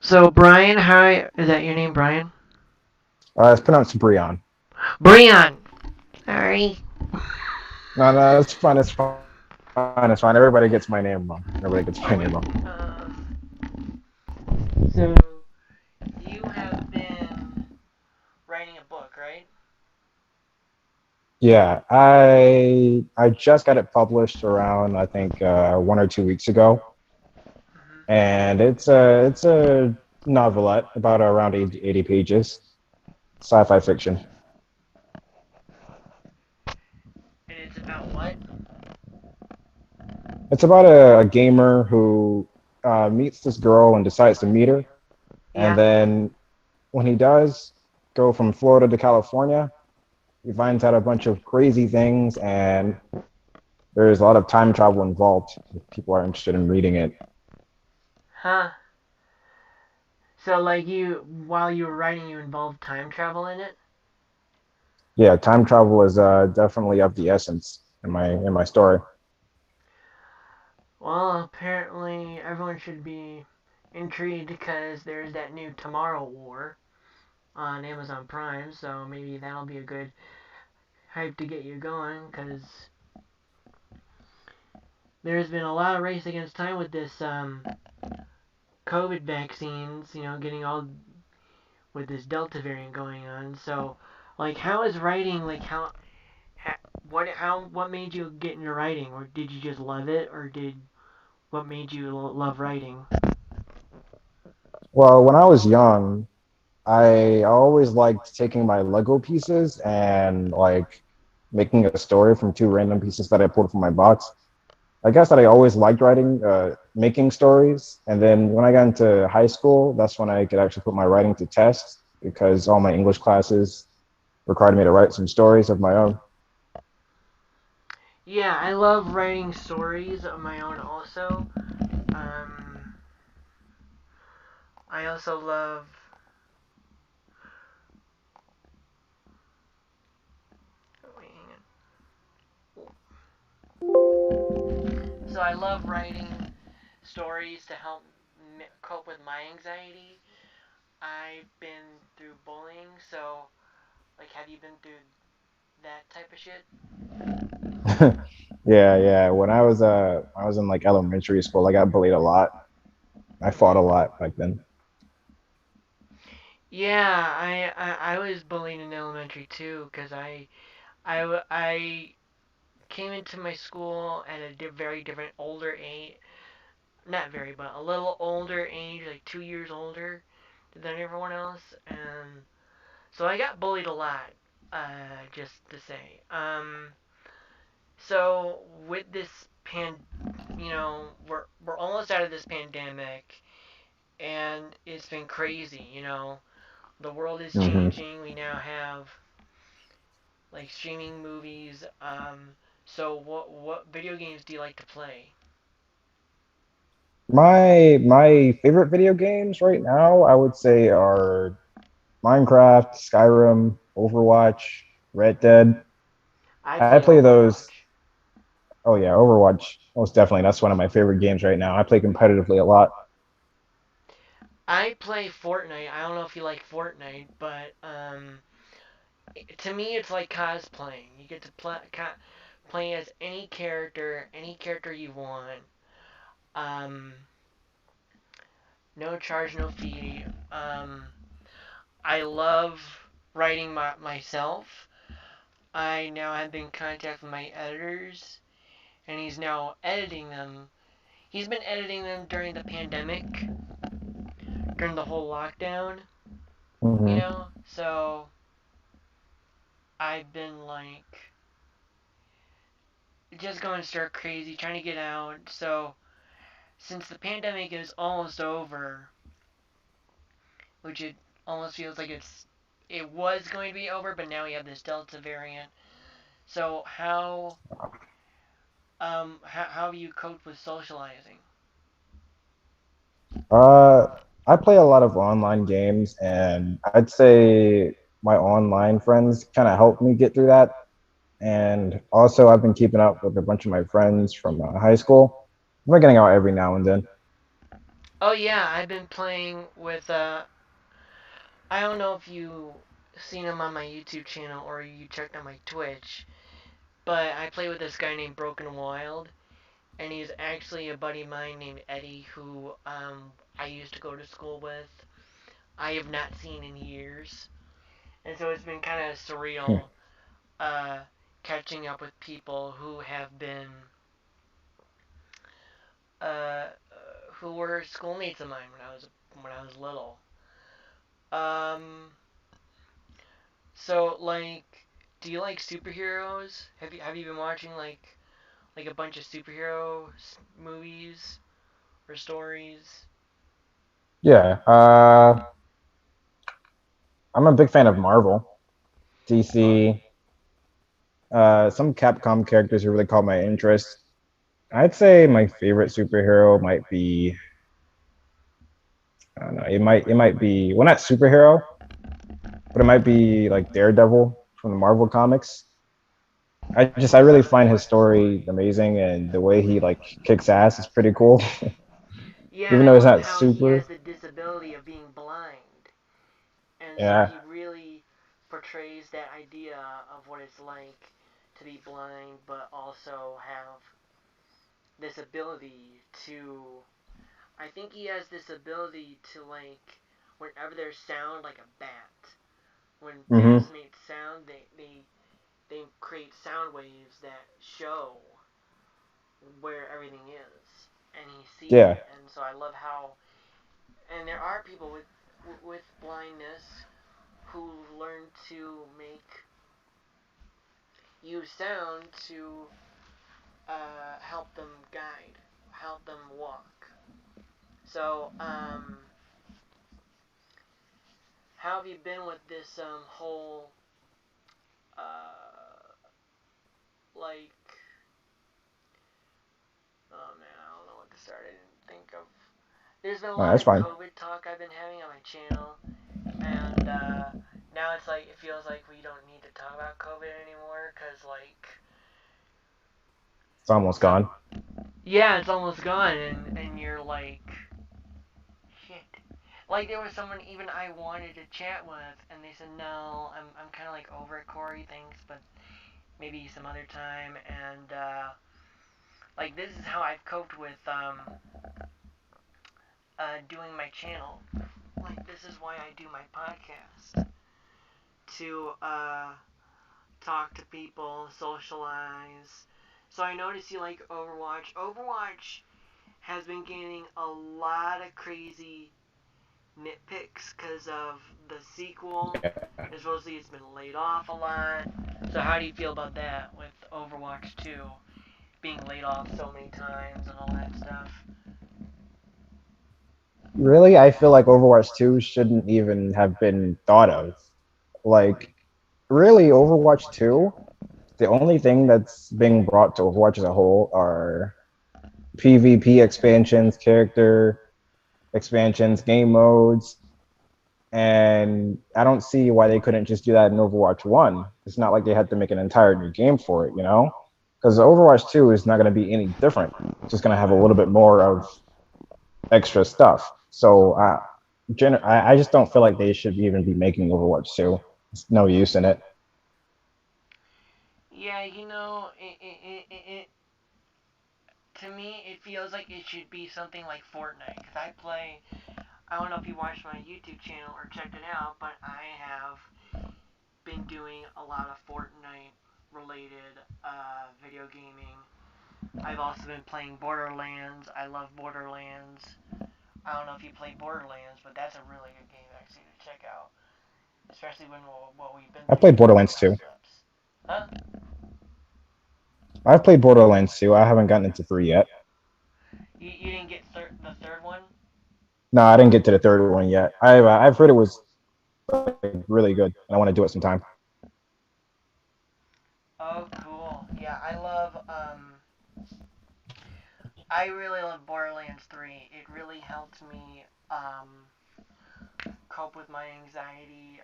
So Brian, how is that your name, Brian? It's pronounced Brion. Brian. Sorry. No, no, it's fine. It's fine. It's fine. Everybody gets my name wrong. Everybody gets my name wrong. So you have been writing a book, right? Yeah, I just got it published around I think 1 or 2 weeks ago, and it's a novelette about around 80 pages, sci-fi fiction. And it's about what? It's about a gamer who meets this girl and decides to meet her, and Yeah. then when he does go from Florida to California, he finds out a bunch of crazy things, and there's a lot of time travel involved if people are interested in reading it. Huh. So like while you were writing, you involved time travel in it. Yeah, time travel is definitely of the essence in my story. Well, apparently everyone should be intrigued because there's that new Tomorrow War on Amazon Prime, so maybe that'll be a good hype to get you going because there's been a lot of race against time with this COVID vaccines, getting all with this Delta variant going on. So, like, how is writing, like, what made you get into writing? Or did you just love it? Or what made you love writing? Well, when I was young, I always liked taking my Lego pieces and like making a story from two random pieces that I pulled from my box. I guess that I always liked writing, making stories. And then when I got into high school, that's when I could actually put my writing to test because all my English classes required me to write some stories of my own. Yeah, I love writing stories of my own also. Um, I also love. Wait, hang on. So I love writing stories to help cope with my anxiety. I've been through bullying, so like, have you been through that type of shit? Yeah, yeah. When I was in like elementary school, I got bullied a lot. I fought a Mm-hmm. lot back then. Yeah, I was bullied in elementary too, cause I came into my school at a very different older age, not very, but a little older age, like 2 years older than everyone else, and so I got bullied a lot. Just to say. So with this we're almost out of this pandemic, and it's been crazy. The world is Hmm. changing. We now have like streaming movies. So what video games do you like to play? My favorite video games right now, I would say, are Minecraft, Skyrim, Overwatch, Red Dead. I I play play those. Overwatch. Oh yeah, Overwatch. Most definitely. That's one of my favorite games right now. I play competitively a lot. I play Fortnite. I don't know if you like Fortnite, but to me it's like cosplaying. You get to play as any character you want. Um, no charge, no fee. I love writing myself. I now have been in contact with my editors, and he's now editing them. He's been editing them during the pandemic, during the whole lockdown, Hmm. So I've been like just going stir crazy, trying to get out. So since the pandemic is almost over, which it almost feels like it was going to be over, but now we have this Delta variant. So how have you coped with socializing? Uh, I play a lot of online games, and I'd say my online friends kind of helped me get through that. And also, I've been keeping up with a bunch of my friends from high school. We're getting out every now and then. Oh yeah, I've been playing with I don't know if you seen him on my YouTube channel or you checked on my Twitch, but I play with this guy named Broken Wild, and he's actually a buddy of mine named Eddie who I used to go to school with. I have not seen in years, and so it's been kind of surreal uh, catching up with people who have been uh, who were schoolmates of mine when I was little. Um, so like, do you like superheroes? Have you been watching like a bunch of superhero movies or stories? Yeah, I'm a big fan of Marvel, Oh, DC. Some Capcom characters have really caught my interest. I'd say my favorite superhero might be, I don't know, it might be, well, not superhero, but it might be like Daredevil from the Marvel comics. I really find his story amazing, and the way he like kicks ass is pretty cool. yeah, Even I though he's love not how he has super. the disability of being blind, and so Yeah, he really portrays that idea of what it's like to be blind, but also have this ability to. I think he has this ability to like whenever there's sound like a bat. When hmm, bats make sound, they create sound waves that show where everything is, and he sees yeah. it. And so I love how. And there are people with blindness who learn to make use sound to help them guide, help them walk. So, how have you been with this whole like oh man, I don't know what to start. I didn't think of. There's been a lot That's of fine. COVID talk I've been having on my channel, and now it's like it feels like we don't need to talk about COVID anymore because like It's almost so gone. yeah, it's almost gone, and you're like shit. Like there was someone even I wanted to chat with, and they said no, I'm kind of like over it, Corey. Thanks, but maybe some other time. And like this is how I've coped with doing my channel. Like this is why I do my podcast to talk to people, socialize. So I noticed you like Overwatch. Overwatch has been getting a lot of crazy nitpicks because of the sequel. And supposedly it's been laid off a lot. So how do you feel about that with Overwatch 2 being laid off so many times and all that stuff? Really, I feel like Overwatch 2 shouldn't even have been thought of. Like, really, Overwatch 2, the only thing that's being brought to Overwatch as a whole are PvP expansions, character expansions, game modes, and I don't see why they couldn't just do that in Overwatch 1. It's not like they had to make an entire new game for it, you know? Because Overwatch 2 is not going to be any different. It's just going to have a little bit more of extra stuff. So I just don't feel like they should even be making Overwatch 2. There's no use in it. Yeah, to me, it feels like it should be something like Fortnite. Because I don't know if you watched my YouTube channel or checked it out, but I have been doing a lot of Fortnite related video gaming. I've also been playing Borderlands. I love Borderlands. I don't know if you play Borderlands, but that's a really good game actually to check out, especially when what we've been I through played with the Borderlands 2. apocalypse. Huh? I've played Borderlands 2. I haven't gotten into 3 yet. You didn't get the third one? No, I didn't get to the third one yet. I've heard it was like, really good, and I want to do it sometime. Oh, cool. Yeah, I really love Borderlands 3. It really helped me cope with my anxiety.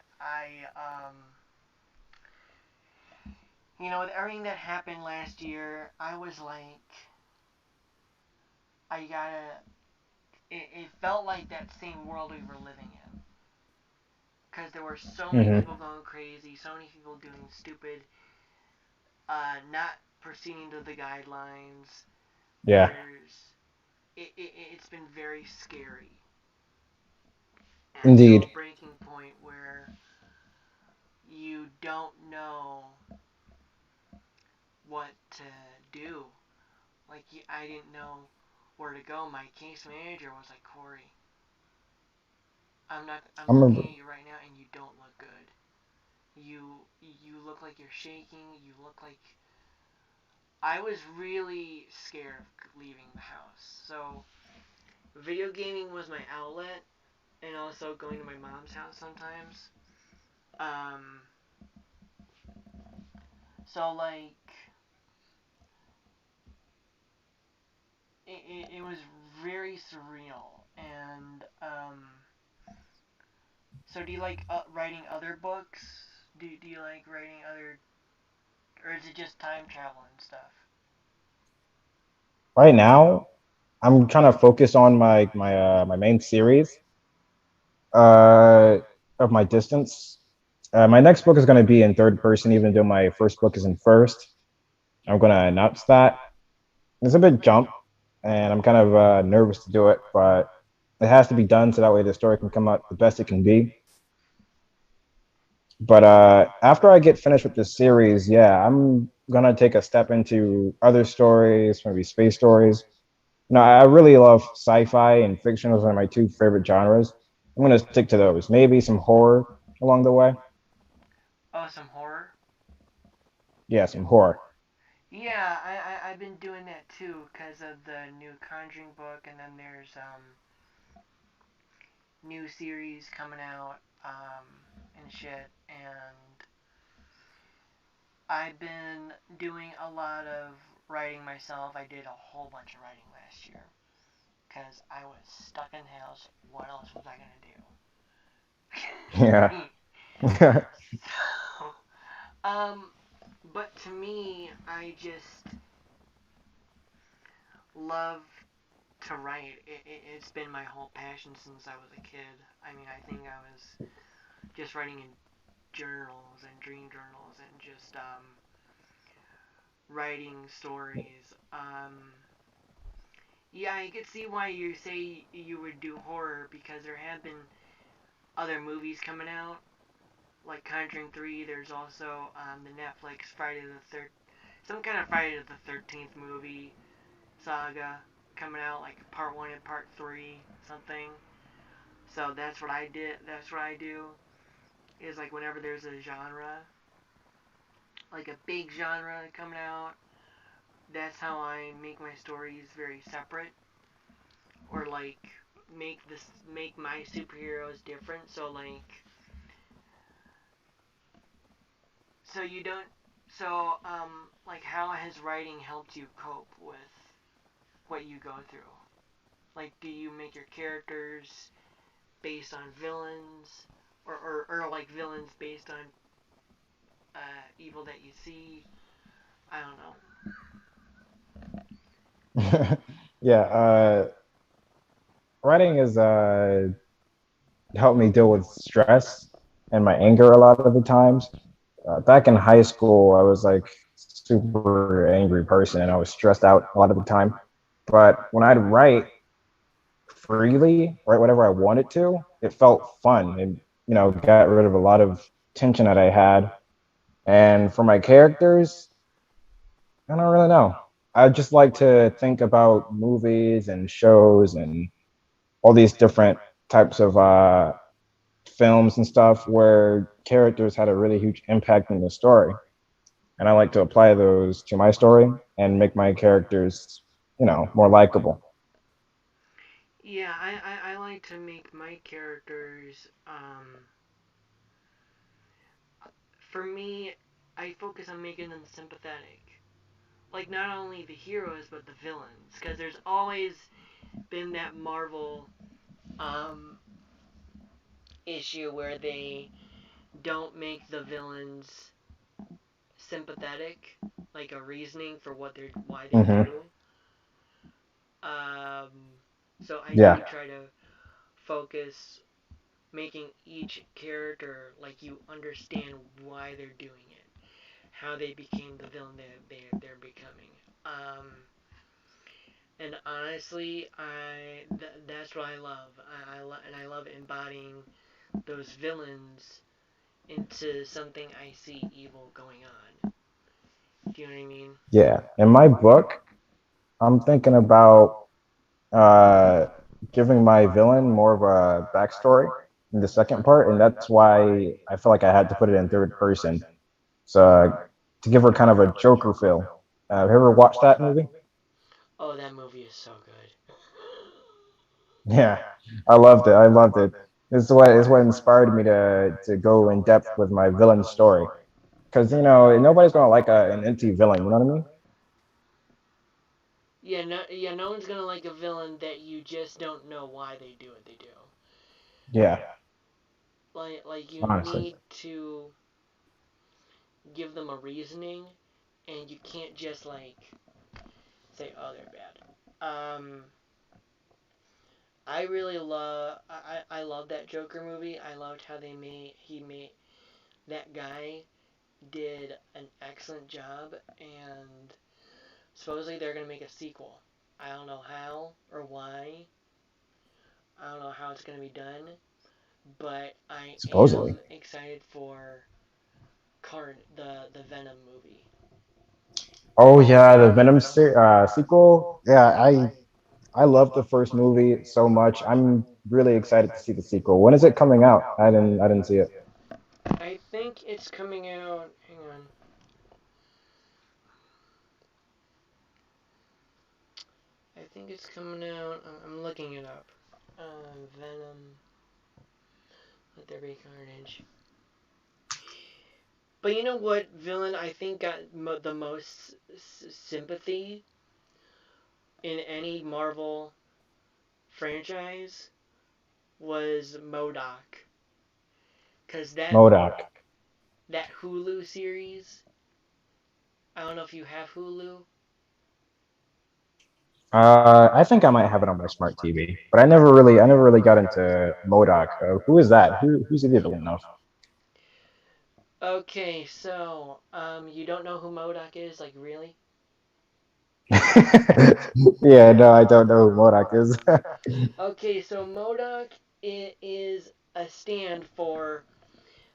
With everything that happened last year, I was like, I gotta it felt like that same world we were living in. Because there were so many Hmm. people going crazy, so many people doing stupid, not proceeding to the guidelines. Yeah, It's been very scary. And to a indeed. breaking point where you don't know what to do. Like, I didn't know where to go. My case manager was like, Corey, I'm I looking remember. at you right now and you don't look good. You look like you're shaking. You look like I was really scared of leaving the house. So video gaming was my outlet, and also going to my mom's house sometimes. Um, so like it was very surreal. And so do you like writing other books? Do you like writing other, or is it just time travel and stuff? Right now, I'm trying to focus on my main series uh, of my distance. My next book is going to be in third person, even though my first book is in first. I'm going to announce that. It's a big jump, and I'm kind of nervous to do it, but it has to be done so that way the story can come out the best it can be. But after I get finished with this series, yeah, I'm gonna take a step into other stories, maybe space stories. No, I really love sci-fi and fiction. Those are my two favorite genres. I'm gonna stick to those. Maybe some horror along the way. Oh, some horror. Yeah, some horror. Yeah, I've been doing that too because of the new Conjuring book, and then there's new series coming out and shit. And I've been doing a lot of writing myself. I did a whole bunch of writing last year because I was stuck in the house. What else was I Yeah. gonna do? So, but to me, I just love to write. It's been my whole passion since I was a kid. I mean, I think I was just writing in journals and dream journals and just writing stories. Yeah, I could see why you say you would do horror because there have been other movies coming out, like Conjuring 3. There's also the Netflix Friday the Third, some kind of Friday the 13th movie saga coming out, like part 1 and part 3, something. So that's what I did. That's what I do. Is like whenever there's a genre, like a big genre coming out, that's how I make my stories very separate, or like make my superheroes different. So like so you don't so like how has writing helped you cope with what you go through? Like, do you make your characters based on villains, or like villains based on evil that you see? I don't know. Yeah, writing has helped me deal with stress and my anger a lot of the times. Back in high school, I was like super angry person and I was stressed out a lot of the time. But when I'd write freely, write whatever I wanted to, it felt fun. It, got rid of a lot of tension that I had. And for my characters, I don't really know. I just like to think about movies and shows and all these different types of films and stuff where characters had a really huge impact in the story. And I like to apply those to my story and make my characters, more likable. Yeah, I like to make my characters. For me, I focus on making them sympathetic. Like not only the heroes but the villains, because there's always been that Marvel um, issue where they don't make the villains sympathetic, like a reasoning for what they're why they Hmm. do. Um, So I Yeah. do try to focus making each character like you understand why they're doing it, how they became the villain they're becoming. And honestly, that's what I love. And I love embodying those villains into something I see evil going on. Do you know what I mean? Yeah. In my book, I'm thinking about uh, giving my villain more of a backstory in the second part, and that's why I feel like I had to put it in third person. So to give her kind of a Joker feel. Have you ever watched that movie? Oh, that movie is so good. Yeah, I loved it. I loved it. It's what inspired me to go in depth with my villain story. Because nobody's gonna like an empty villain. You know what I mean? Yeah, no one's gonna like a villain that you just don't know why they do what they do. Yeah, Like you honestly. need to give them a reasoning, and you can't just like say, "Oh, they're bad." I really love I love that Joker movie. I loved how he made that guy did an excellent job, and supposedly they're gonna make a sequel. I don't know how or why. I don't know how it's gonna be done, but I Supposedly. am excited for the Venom movie. Oh yeah, the Venom sequel. Yeah, I love the first movie so much. I'm really excited to see the sequel. When is it coming out? I didn't see it. I think it's coming out. Hang on. I think it's coming out. I'm looking it up. Venom. Let there be carnage. But you know what villain I think got the most sympathy in any Marvel franchise was MODOK. Cause MODOK. that Hulu series. I don't know if you have Hulu. I think I might have it on my smart TV, but I never really got into MODOK. Who is that? Who's the villain of? Okay, so you don't know who MODOK is? Like really? Yeah, no, I don't know who MODOK is. Okay, so MODOK is a stand for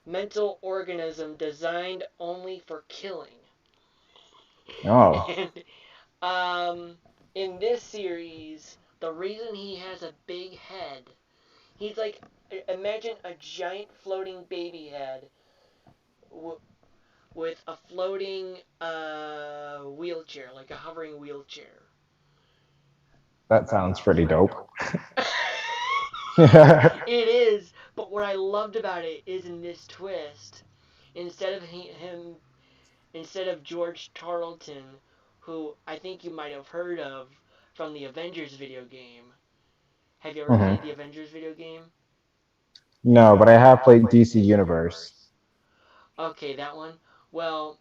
mental organism designed only for killing. Oh, And um, in this series, the reason he has a big head, he's like, imagine a giant floating baby head w- with a floating wheelchair, like a hovering wheelchair. that sounds pretty dope. It is, but what I loved about it is in this twist, instead of him, instead of George Tarleton, who I think you might have heard of from the Avengers video game. Have you ever Hmm. played the Avengers video game? No, but I have played DC Universe. Okay, that one. Well,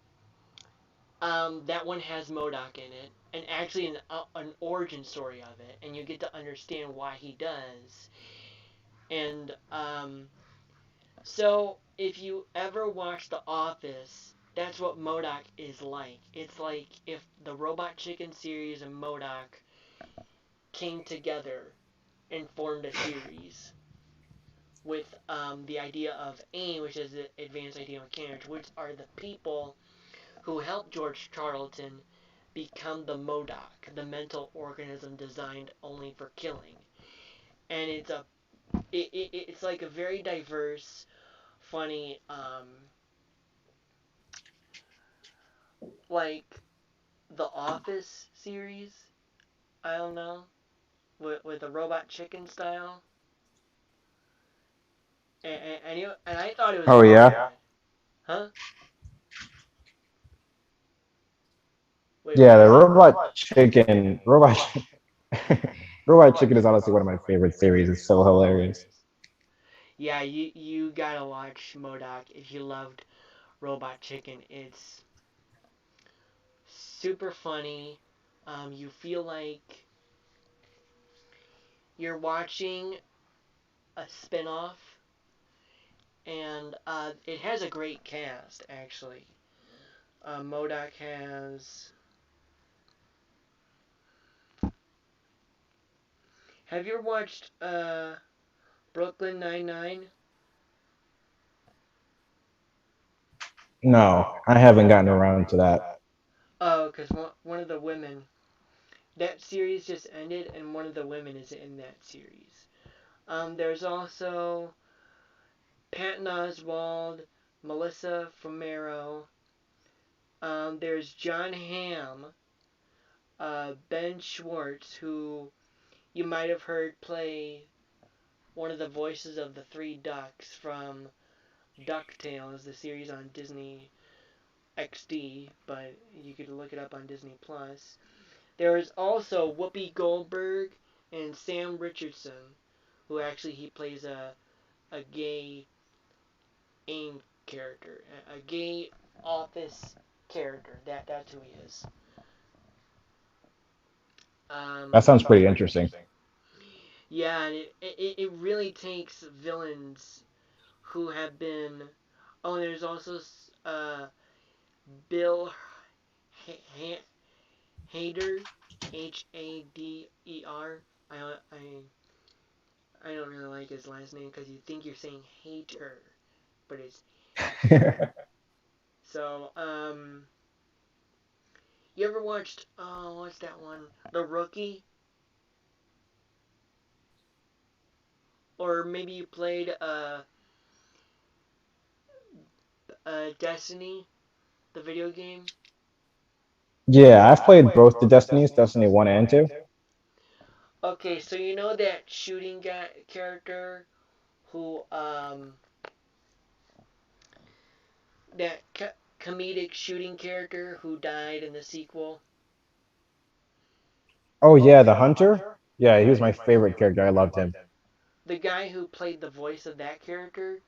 that one has MODOK in it, and actually an origin story of it, and you get to understand why he does. And so if you ever watch The Office, that's what MODOK is like. It's like if the Robot Chicken series and MODOK came together and formed a series with the idea of AIM, which is the Advanced Idea Mechanics, which are the people who helped George Tarleton become the MODOK, the mental organism designed only for killing. And it's like a very diverse, funny, like the Office series. I don't know, with a robot chicken style, and I thought it was Oh really yeah, good, huh? Wait, what yeah. was The that? Robot Chicken is honestly one of my favorite series. It's so hilarious. Yeah, you gotta watch MODOK if you loved Robot Chicken. It's super funny. You feel like you're watching a spin-off, and it has a great cast actually. MODOK has. Have you ever watched Brooklyn Nine-Nine? No, I haven't gotten around to that. Oh, because one of the women. That series just ended, and one of the women is in that series. There's also Patton Oswalt, Melissa Fumero. There's John Hamm, Ben Schwartz, who you might have heard play one of the voices of the three ducks from DuckTales, the series on Disney XD, but you could look it up on Disney Plus. There is also Whoopi Goldberg and Sam Richardson, who actually he plays a gay AIM character, a gay office character. That's who he is. That Um, sounds pretty interesting. yeah, and it really takes villains who have been. Oh, and there's also Bill Hader, Hader. I don't really like his last name because you think you're saying hater, but it's so. You ever watched? Oh, what's that one? The Rookie, or maybe you played Destiny, the video game. Yeah, I've played both the Destinies, Destiny 1 and 2. Okay, so you know that shooting guy character who that comedic shooting character who died in the sequel. Oh yeah, the Hunter? Yeah, he was my favorite character. I loved him. The guy who played the voice of that character,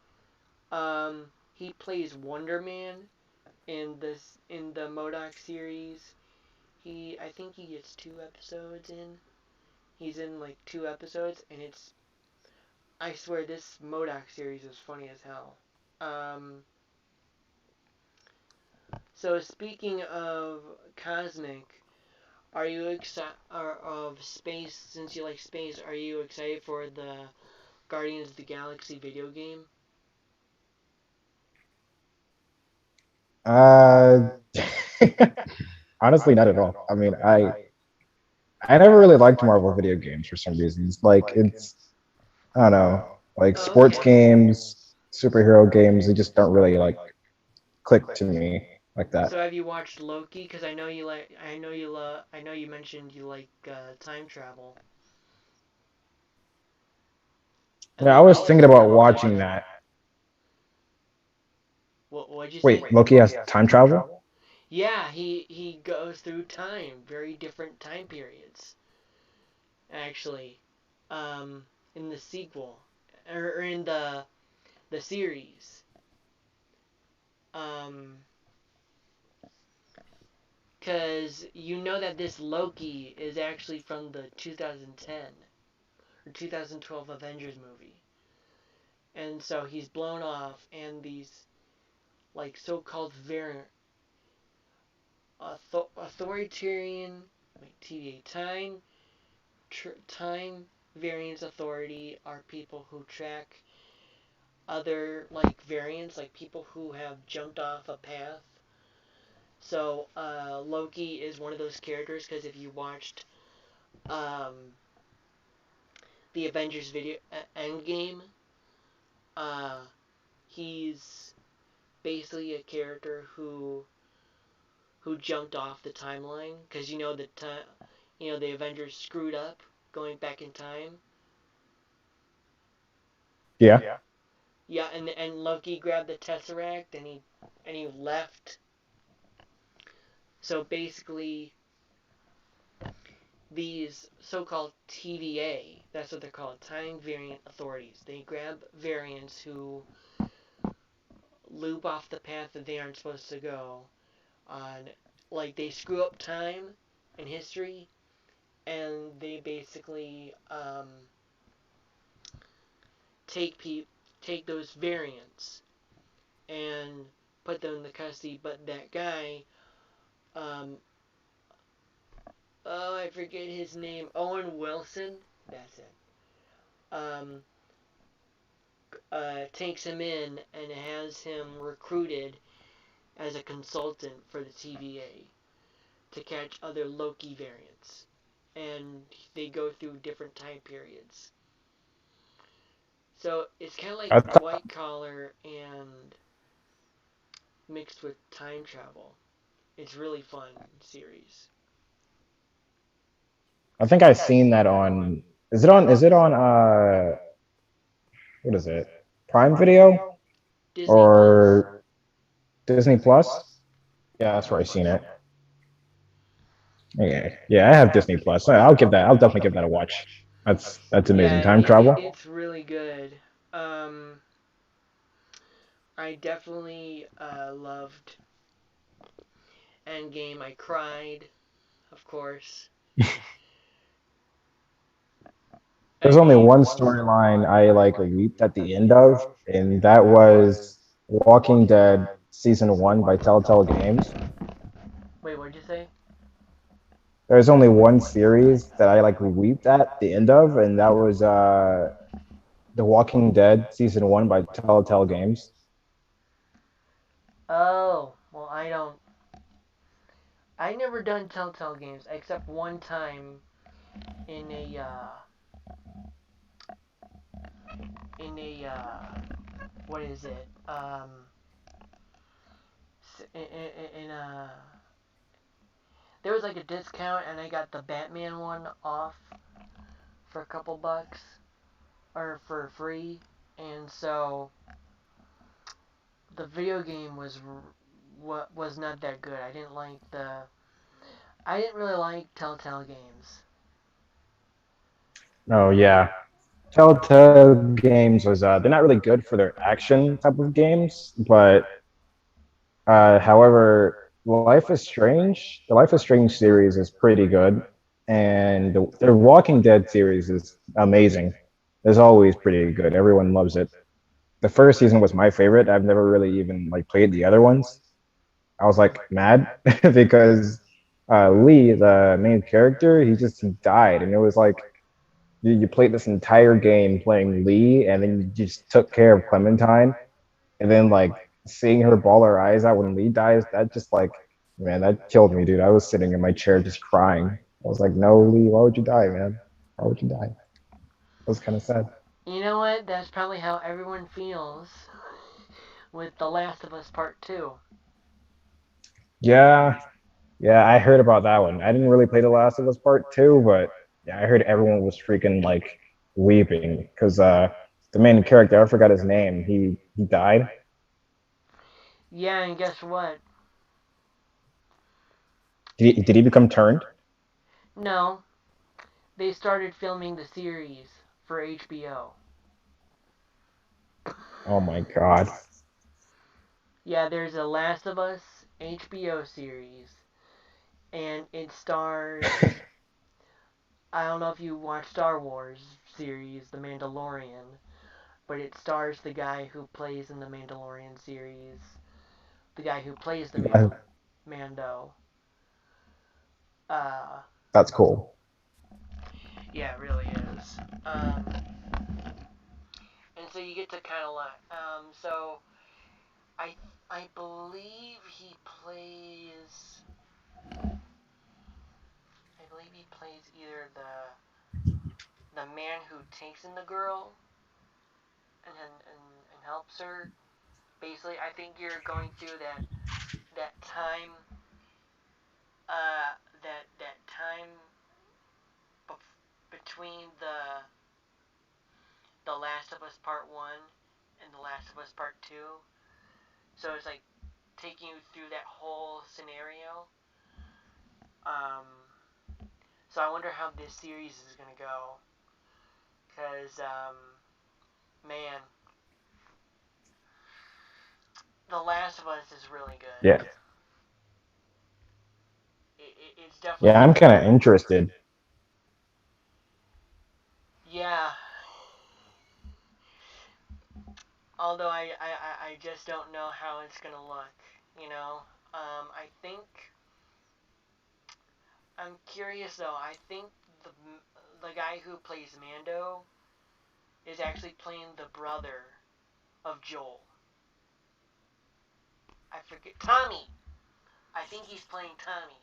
he plays Wonder Man in the MODOK series. I think he gets 2 episodes in. He's in like 2 episodes, and I swear this MODOK series is funny as hell. Um, so speaking of cosmic, are you excited of space? Since you like space, are you excited for the Guardians of the Galaxy video game? Uh, honestly, not at all. I mean, I never really liked Marvel video games for some reasons. Like I don't know, like Oh, sports okay. games, superhero games, they just don't really like click to me like that. So have you watched Loki? Because I know you like. I know you love. I know you mentioned you like time travel. Have Yeah, you I was watched? thinking about watching that. What'd you say? Wait, Loki has time travel? Yeah, he goes through time, very different time periods. Actually, um, in the sequel or in the series, um, because you know that this Loki is actually from the 2010 or 2012 Avengers movie, and so he's blown off, and these like so-called variant authoritarian TVA time variance authority are people who track other like variants, like people who have jumped off a path. So Loki is one of those characters because if you watched um, the Avengers video Endgame, uh, he's basically a character who jumped off the timeline because you know the Avengers screwed up going back in time. Yeah. Yeah, and Loki grabbed the Tesseract and he left. So basically, these so-called TVA, that's what they're called, time variant authorities. They grab variants who loop off the path that they aren't supposed to go on, like they screw up time and history, and they basically take take those variants and put them in the custody. But that guy, um, oh, I forget his name, Owen Wilson. That's it. Um, takes him in and has him recruited as a consultant for the TVA to catch other Loki variants. And they go through different time periods. So it's kind of like I th- White Collar and mixed with time travel. It's really fun series. I think I've seen that on. Is it on? Is it on? What is it? Prime Video Disney Plus. or Disney Plus? Yeah, that's where I've seen it. Okay. Yeah, I have Disney Plus. I'll give that. I'll definitely give that a watch. That's amazing. Yeah, Time travel. it's really good. Um, I definitely loved Endgame. I cried, of course. There's only Endgame. one storyline I like weeped at the end of, and that was Walking Dead season one by Telltale Games. Wait, what'd you say? There's only one series that I like weeped at the end of, and that was The Walking Dead season one by Telltale Games. Oh, well, I don't. I never done Telltale games except one time in a what is it? In a there was like a discount and I got the Batman one off for a couple bucks or for free, and so the video game what was not that good. I didn't really like Telltale games. Oh yeah, Telltale Games was they're not really good for their action type of games, but however, the Life is Strange series is pretty good, and the Walking Dead series is amazing. It's always pretty good. Everyone loves it. The first season was my favorite. I've never really even like played the other ones. I was like mad because Lee, the main character, he died, and it was like you played this entire game playing Lee, and then you just took care of Clementine, and then like seeing her bawl her eyes out when Lee dies, that just like, man, that killed me, dude. I was sitting in my chair just crying. I was like, no, Lee, why would you die, man? Why would you die? It was kind of sad. You know what? That's probably how everyone feels with The Last of Us Part 2. Yeah, yeah, I heard about that one. I didn't really play The Last of Us Part Two, but yeah, I heard everyone was freaking like weeping because the main character, I forgot his name. He died. Yeah, and guess what? Did he become turned? No, they started filming the series for HBO. Oh my God. Yeah, there's a Last of Us HBO series, and it stars. I don't know if you watch Star Wars series, The Mandalorian, but it stars the guy who plays in the Mandalorian series, the guy who plays the Mando. Uh, That's cool. yeah, it really is. Um, and so you get to kind of like, so I I believe he plays. I believe he plays either the man who takes in the girl and helps her. Basically, I think you're going through that time, that time between the Last of Us Part One and the Last of Us Part Two. So it's like taking you through that whole scenario. Um, so I wonder how this series is gonna go, cause man, The Last of Us is really good. Yeah. It's definitely Yeah, I'm kind of interested. yeah. Although I just don't know how it's gonna look. You know, I think I'm curious though. I think the the guy who plays Mando is actually playing the brother of Joel. I forget Tommy. I think he's playing Tommy.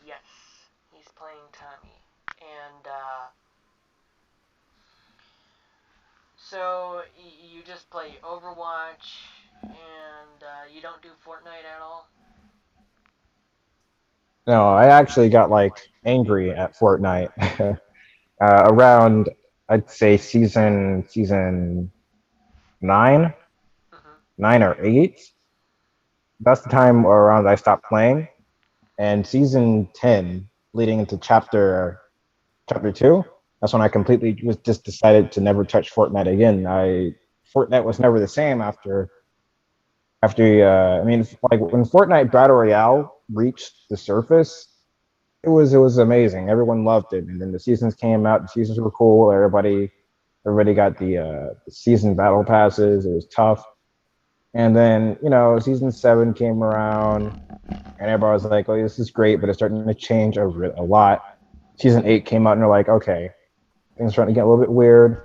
Yes, he's playing Tommy, and so you just play Overwatch, and you don't do Fortnite at all. No, I actually got like angry at Fortnite around, I'd say season nine, Mm-hmm. 9 or 8. That's the time around I stopped playing. And season 10, leading into chapter 2, that's when I completely was just decided to never touch Fortnite again. Fortnite was never the same after I mean, like when Fortnite Battle Royale reached the surface, it was amazing. Everyone loved it, and then the seasons came out. The seasons were cool. Everybody got the season battle passes. It was tough. And then season 7 came around, and everybody was like, "Oh, this is great," but it's starting to change a lot. Season 8 came out, and they're like, "Okay, things are starting to get a little bit weird."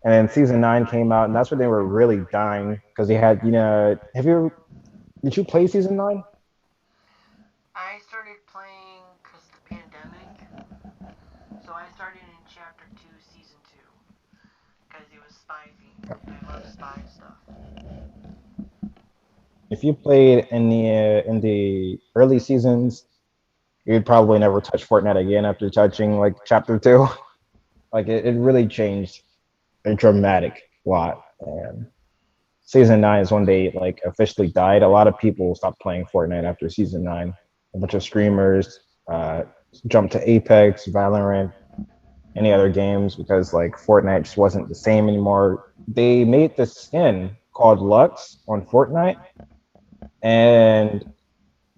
And then season 9 came out, and that's when they were really dying because they had, did you play season 9? I started playing because of the pandemic, so I started in Chapter 2, Season 2, because it was spy themed. I love spy stuff. If you played in the early seasons, you'd probably never touch Fortnite again after touching like chapter 2. Like it really changed a dramatic lot. And season 9 is when they like officially died. A lot of people stopped playing Fortnite after season 9. A bunch of streamers jumped to Apex, Valorant, any other games because like Fortnite just wasn't the same anymore. They made this skin called Lux on Fortnite, and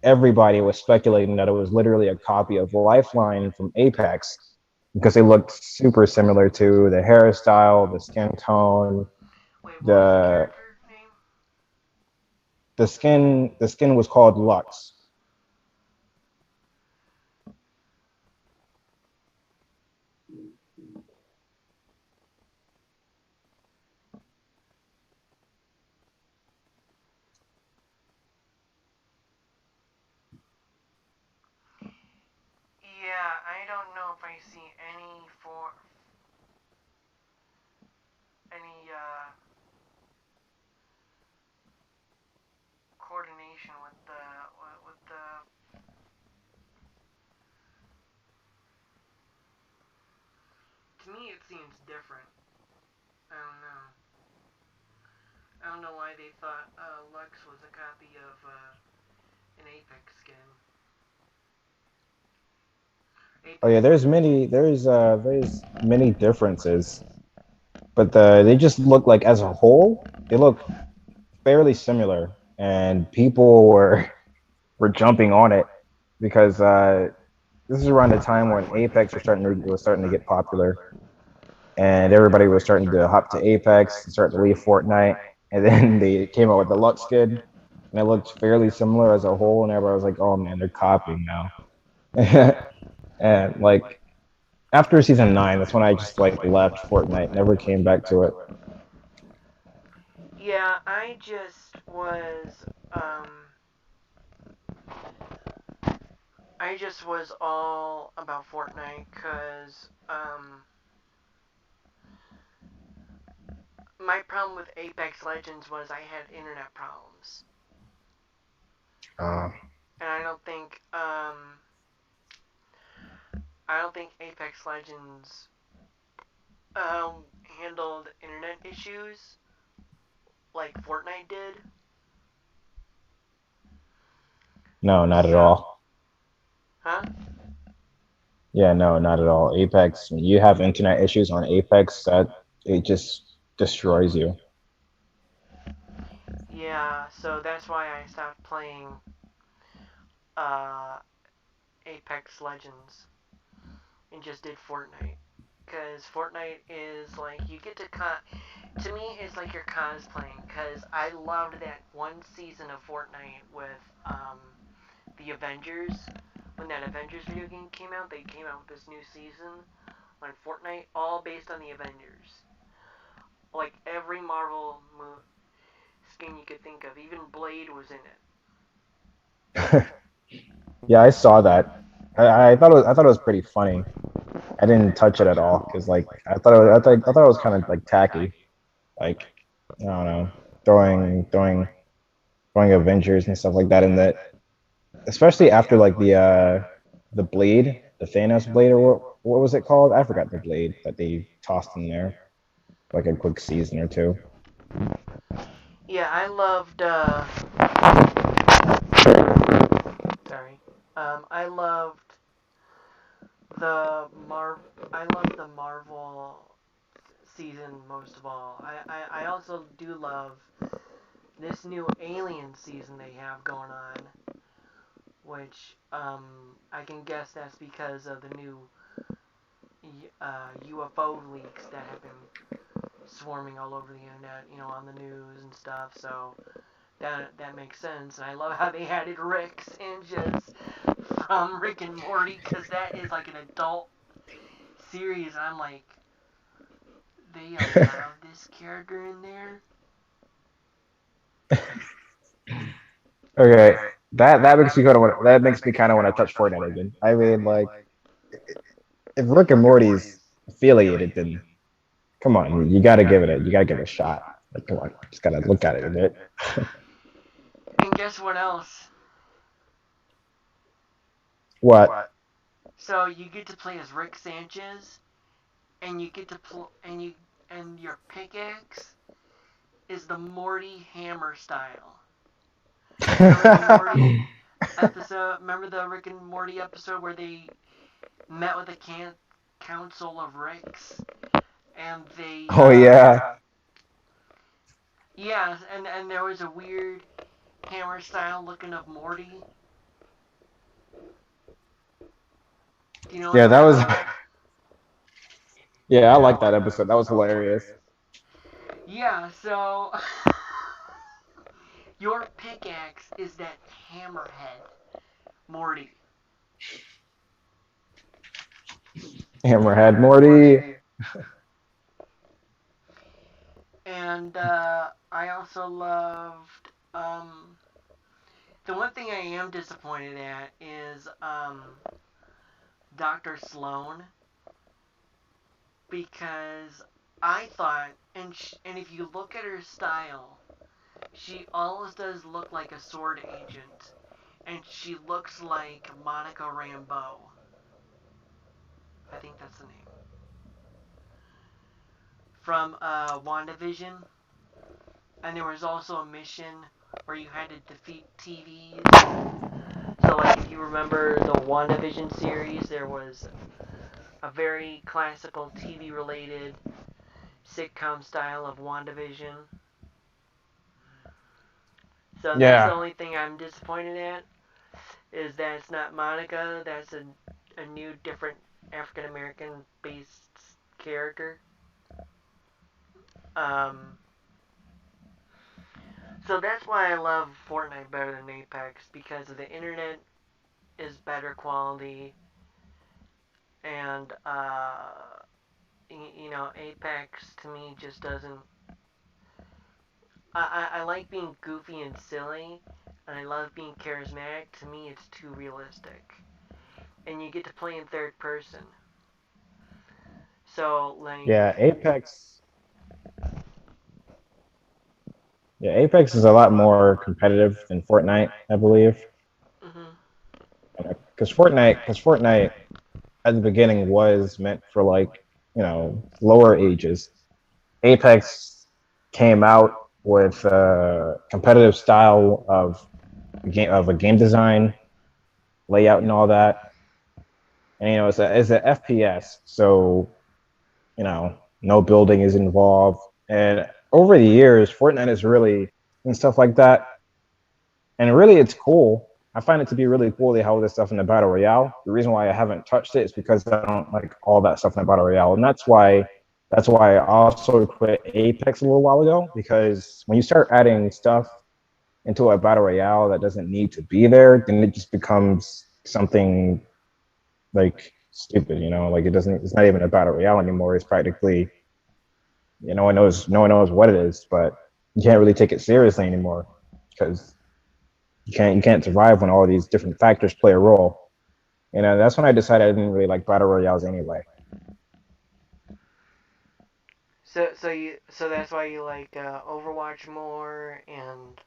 everybody was speculating that it was literally a copy of Lifeline from Apex because they looked super similar to the hairstyle, the skin tone, Wait, what was the the character name? the skin was called Lux. Yeah, I don't know if I see any coordination with the. To me, it seems different. I don't know. I don't know why they thought Lux was a copy of an Apex skin. Oh yeah, Apex skin. there's many differences, but they just look like as a whole they look fairly similar, and people were jumping on it because this is around the time when Apex was starting to get popular, and everybody was starting to hop to Apex and start to leave Fortnite, and then they came out with the Lux Kid, and it looked fairly similar as a whole, and everybody was like, "Oh man, they're copying now." And like after season 9, that's when I just like left Fortnite, never came back to it. Yeah, um I just was all about Fortnite because my problem with Apex Legends was I had internet problems, Uh, and I don't think Apex Legends handled internet issues like Fortnite did. no, not at So, all. huh? Yeah, no, not at all. Apex, when you have internet issues on Apex, that it just destroys you. Yeah, so that's why I stopped playing uh, Apex Legends and just did Fortnite. because Fortnite is like you get to me it's like you're cosplaying because I loved that one season of Fortnite with the Avengers. When that Avengers video game came out, they came out with this new season on Fortnite, all based on the Avengers. Like every Marvel skin you could think of, even Blade was in it. Yeah, I saw that. I thought it was pretty funny. I didn't touch it at all because like I thought it was kind of like tacky. Like I don't know, throwing Avengers and stuff like that in that, especially after like the blade, the Thanos blade, or what was it called? I forgot the blade that they tossed in there like a quick season or two. Yeah, I loved. Sorry. I loved I loved the Marvel season most of all. I also do love this new Alien season they have going on, which I can guess that's because of the new UFO leaks that have been swarming all over the internet, on the news and stuff. So that makes sense. And I love how they added Rick Sanchez from Rick and Morty because that is like an adult series. And I'm like, they allowed this character in there. Okay, that makes me kind of want to touch Fortnite again. I mean, like if Rick and Morty's affiliated, then come on, you gotta give it a shot. Like, come on, just gotta look at it a bit. And guess what else? What? So you get to play as Rick Sanchez, and you get to and your pickaxe is the Morty hammer style. Remember the Morty episode? Remember the Rick and Morty episode where they met with the council of Ricks, and they Oh yeah. yeah, and there was a weird hammer style looking of Morty. Do you know what Yeah, I'm that was talking about? yeah, I like that episode. That was hilarious. Yeah, so your pickaxe is that hammerhead, Morty. Hammerhead Morty. And I also loved the one thing I am disappointed at is Dr. Sloan because I thought and if you look at her style, she always does look like a sword agent, and she looks like Monica Rambeau. I think that's the name from WandaVision. And there was also a mission where you had to defeat TVs. So, like, if you remember the WandaVision series, there was a very classical TV related sitcom style of WandaVision. So that's the Yeah. only thing I'm disappointed at is that it's not Monica. That's a new, different African American based character. Um, so that's why I love Fortnite better than Apex because the internet is better quality, and Apex to me just doesn't. I like being goofy and silly, and I love being charismatic. To me, it's too realistic, and you get to play in third person. So like, Yeah, Apex. Yeah, Apex is a lot more competitive than Fortnite, I believe. mm-hmm. Because Fortnite at the beginning was meant for like, lower ages. Apex came out with a competitive style of a game design, layout, and all that. And it's a FPS, so no building is involved. And over the years, Fortnite is really and stuff like that. And really, it's cool. I find it to be really cool they have all this stuff in the battle royale. The reason why I haven't touched it is because I don't like all that stuff in the battle royale, and that's why I also quit Apex a little while ago, because when you start adding stuff into a battle royale that doesn't need to be there, then it just becomes something like stupid, like it doesn't, it's not even a battle royale anymore. It's practically, no one knows what it is, but you can't really take it seriously anymore because you can't survive when all these different factors play a role. That's when I decided I didn't really like battle royales anyway. So that's why you like Overwatch more and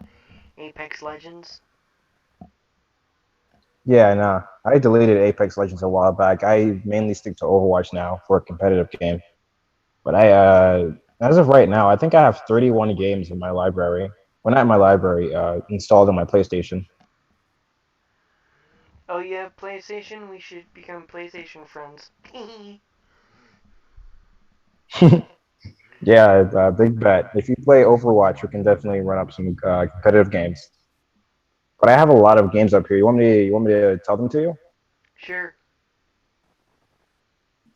Apex Legends. Yeah, no, I deleted Apex Legends a while back. I mainly stick to Overwatch now for a competitive game. But as of right now, I think I have 31 games in my library. Well, not in my library, installed on my PlayStation. Oh, you have PlayStation? We should become PlayStation friends. Yeah, big bet. If you play Overwatch, we can definitely run up some competitive games. But I have a lot of games up here. You want me to tell them to you? Sure.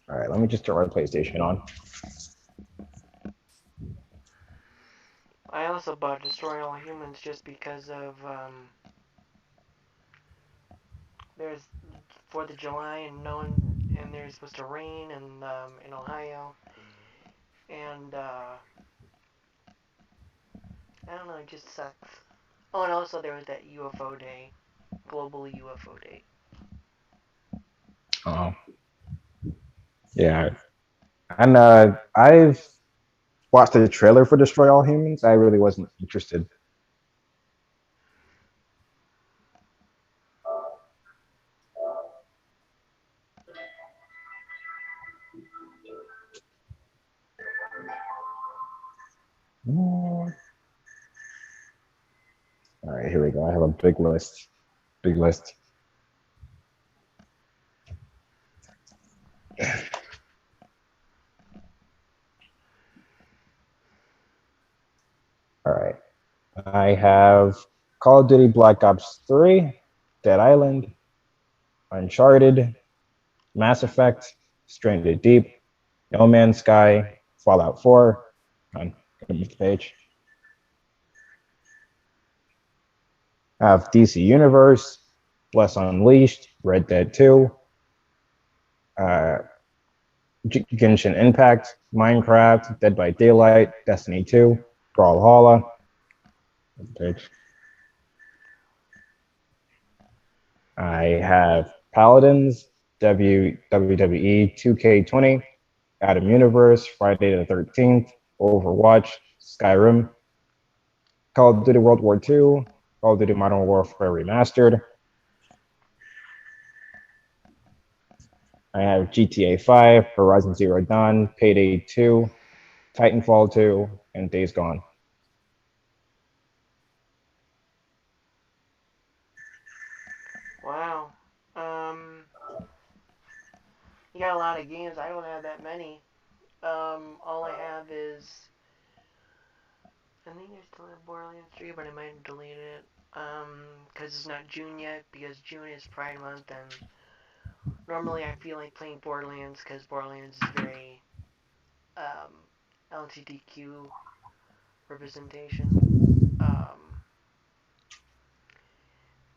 All right, let me just turn my PlayStation on. I also bought Destroy All Humans just because of there's 4th of July and no one and there's supposed to rain in Ohio and I don't know, it just sucks. Oh, and also there was that UFO day, global UFO day. Oh, yeah. And I've watched the trailer for Destroy All Humans. I really wasn't interested. All right, here we go. I have a big list. Big list. All right. I have Call of Duty Black Ops 3, Dead Island, Uncharted, Mass Effect, Stranded Deep, No Man's Sky, Fallout 4. On the page. I have DC Universe, Bless Unleashed, Red Dead 2, uh, Genshin Impact, Minecraft, Dead by Daylight, Destiny 2, Brawlhalla. Page. I have Paladins, WWE 2K20, Adam Universe, Friday the 13th, Overwatch, Skyrim, Call of Duty World War II, Call of Duty Modern Warfare Remastered. I have GTA 5, Horizon Zero Dawn, Payday 2, Titanfall 2, and Days Gone. Wow. You got a lot of games. I don't have that many. All I have is I think I still have Borderlands 3, but I might have deleted it. Because it's not June yet, because June is Pride Month, and normally I feel like playing Borderlands because Borderlands is very um, LGBTQ representation. Um,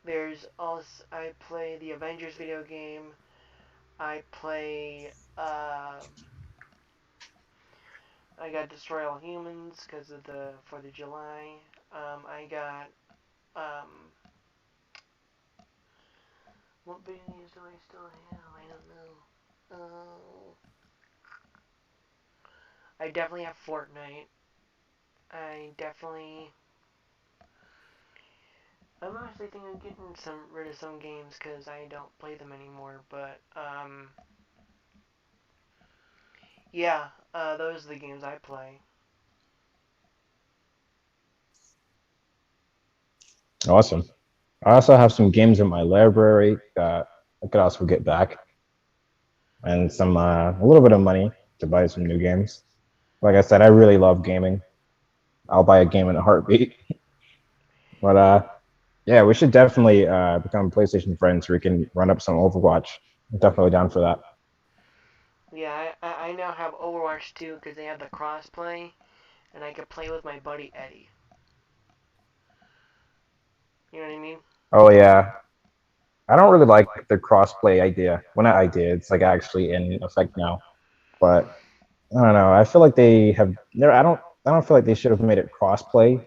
there's also I play the Avengers video game. I play I got Destroy All Humans because of the 4th of July. I got um, what video games do I still have? I don't know. I definitely have Fortnite. I definitely. I'm actually thinking of getting rid of some games because I don't play them anymore. But yeah, those are the games I play. Awesome. I also have some games in my library that I could also get back, and some a little bit of money to buy some new games. Like I said, I really love gaming. I'll buy a game in a heartbeat. But Yeah, we should definitely become PlayStation friends so we can run up some Overwatch. I'm definitely down for that. Yeah, I now have Overwatch 2 because they have the crossplay, and I can play with my buddy Eddie. You know what I mean? Oh yeah, I don't really like the crossplay idea. Well, not idea. It's like actually in effect now. But I don't know. I feel like they have. No, I don't. I don't feel like they should have made it crossplay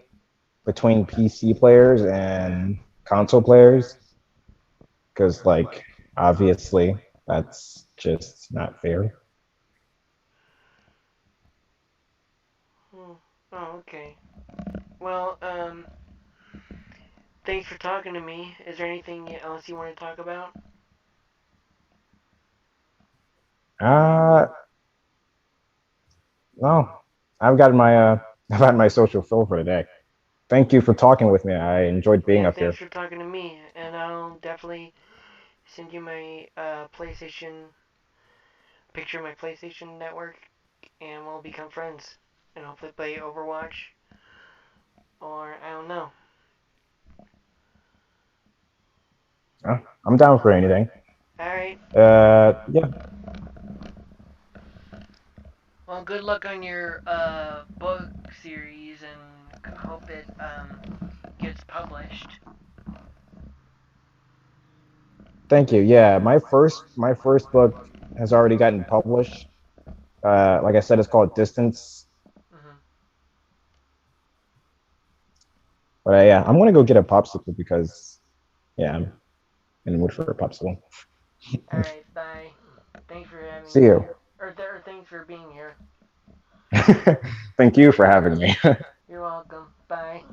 between PC players and console players because, like, obviously that's just not fair. Hmm. Oh, okay. Well, thanks for talking to me. Is there anything else you want to talk about? Uh, well, I've got my I've had my social fill for today. Thank you for talking with me. I enjoyed being Yeah, up thanks here. for talking to me, and I'll definitely send you my PlayStation picture of my PlayStation network, and we'll become friends, and hopefully play Overwatch, or I don't know. I'm down for anything. All right. Yeah. Well, good luck on your book series, and hope it gets published. Thank you. Yeah, my first book has already gotten published. Like I said, it's called Distance. Hmm. But yeah, I'm gonna go get a popsicle because yeah, I'm in the mood for a popsicle. All right. Bye. Thanks for having See me you. here, or thanks for being here. Thank you for having me. You're welcome. Bye.